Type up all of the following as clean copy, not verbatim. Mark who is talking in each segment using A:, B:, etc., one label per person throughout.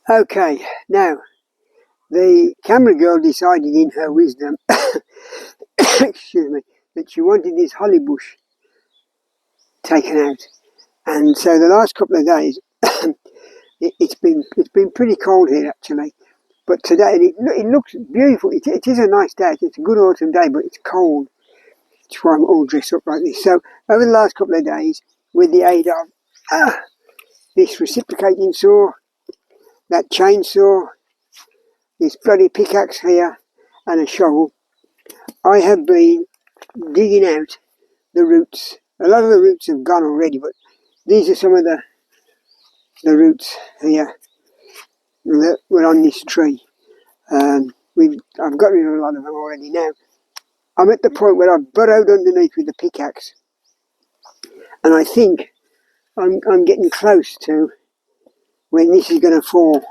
A: Okay, now the camera girl decided in her wisdom, excuse me, that she wanted this holly bush taken out. And so the last couple of days, it's been pretty cold here actually. But today it looks beautiful. It is a nice day. It's a good autumn day, but it's cold. That's why I'm all dressed up like this. So over the last couple of days, with the aid of this reciprocating saw, that chainsaw, this bloody pickaxe here, and a shovel, I have been digging out the roots. A lot of the roots have gone already, but these are some of the roots here that were on this tree. I've got rid of a lot of them already now. I'm at the point where I've burrowed underneath with the pickaxe, and I think I'm getting close to when this is going to fall.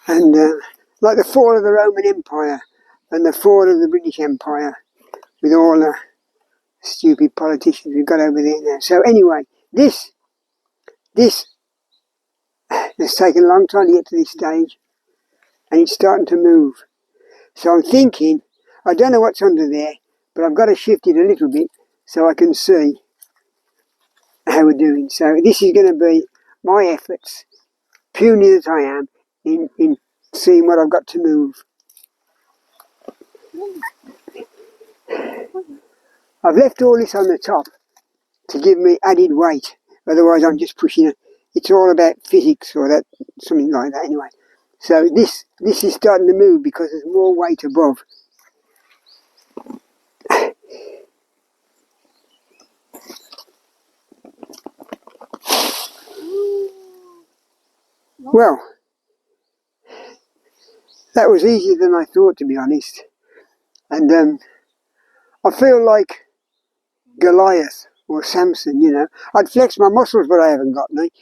A: And like the fall of the Roman Empire and the fall of the British Empire, with all the stupid politicians we've got over there now. So anyway, this has taken a long time to get to this stage, and it's starting to move. So I'm thinking, I don't know what's under there, but I've got to shift it a little bit so I can see how we're doing. So this is going to be my efforts, puny as I am, in seeing what I've got to move. I've left all this on the top to give me added weight, otherwise I'm just pushing it. It's all about physics or that, something like that anyway. So this is starting to move because there's more weight above. Well, that was easier than I thought, to be honest. And I feel like Goliath or Samson, you know. I'd flex my muscles, but I haven't got any.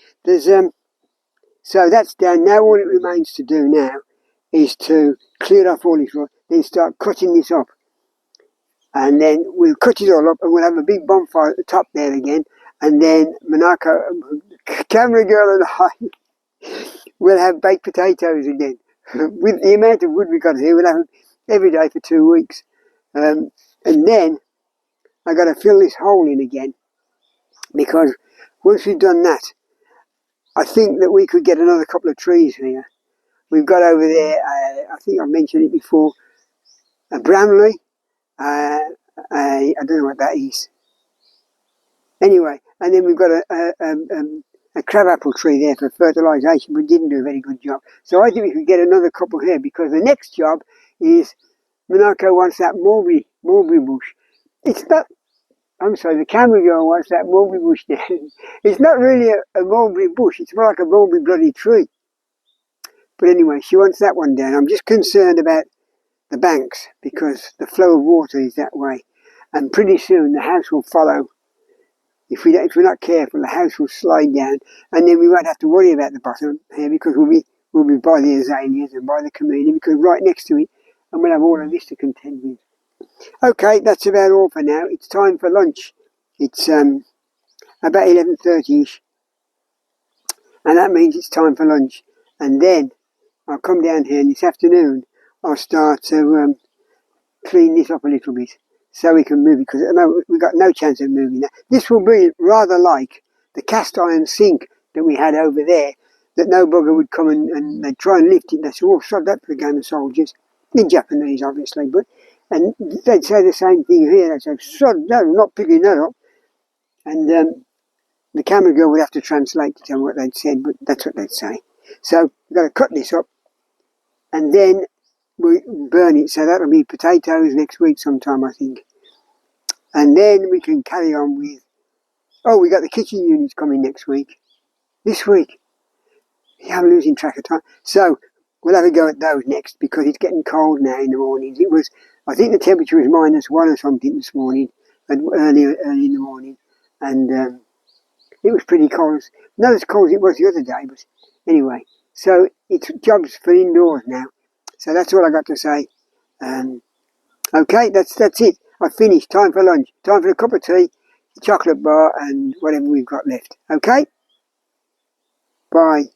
A: So that's done. Now all it remains to do now is to clear off all this rock, then start cutting this up. And then we'll cut it all up and we'll have a big bonfire at the top there again. And then Monaco, camera girl and I will have baked potatoes again. With the amount of wood we got here, we'll have them every day for 2 weeks. And then I got to fill this hole in again, because once we've done that, I think that we could get another couple of trees here. We've got over there, I think I've mentioned it before, a Brummie. I don't know what that is. Anyway, and then we've got a crabapple tree there for fertilisation, but didn't do a very good job. So I think we could get another couple here, because the next job is Monaco wants that mulberry bush. It's not, I'm sorry, the camera girl wants that mulberry bush there. It's not really a mulberry bush, it's more like a mulberry bloody tree. But anyway, she wants that one down. I'm just concerned about the banks, because the flow of water is that way. And pretty soon the house will follow. If we're not careful, the house will slide down, and then we won't have to worry about the bottom here, because we'll be by the azaleas and by the camellia, because right next to it, and we'll have all of this to contend with. Okay, that's about all for now. It's time for lunch. It's about 11:30ish, and that means it's time for lunch. And then I'll come down here, and this afternoon I'll start to clean this up a little bit so we can move it, because at the moment we've got no chance of moving that. This will be rather like the cast iron sink that we had over there, that no bugger would come and they'd try and lift it. They said, oh, sod that for a game of soldiers. In Japanese, obviously, and they'd say the same thing here. They'd say, sod that, I'm not picking that up. And the camera girl would have to translate to tell me what they'd said, but that's what they'd say. So we've got to cut this up, and then we burn it. So that'll be potatoes next week sometime, I think. And then we can carry on with, we got the kitchen units coming next week. This week. Yeah, I'm losing track of time. So we'll have a go at those next, because it's getting cold now in the mornings. I think the temperature was -1 or something this morning, early in the morning. And it was pretty cold. Not as cold as it was the other day, but anyway. So it's jobs for indoors now. So that's all I got to say. Okay, that's it. I've finished. Time for lunch. Time for a cup of tea, a chocolate bar, and whatever we've got left. Okay? Bye.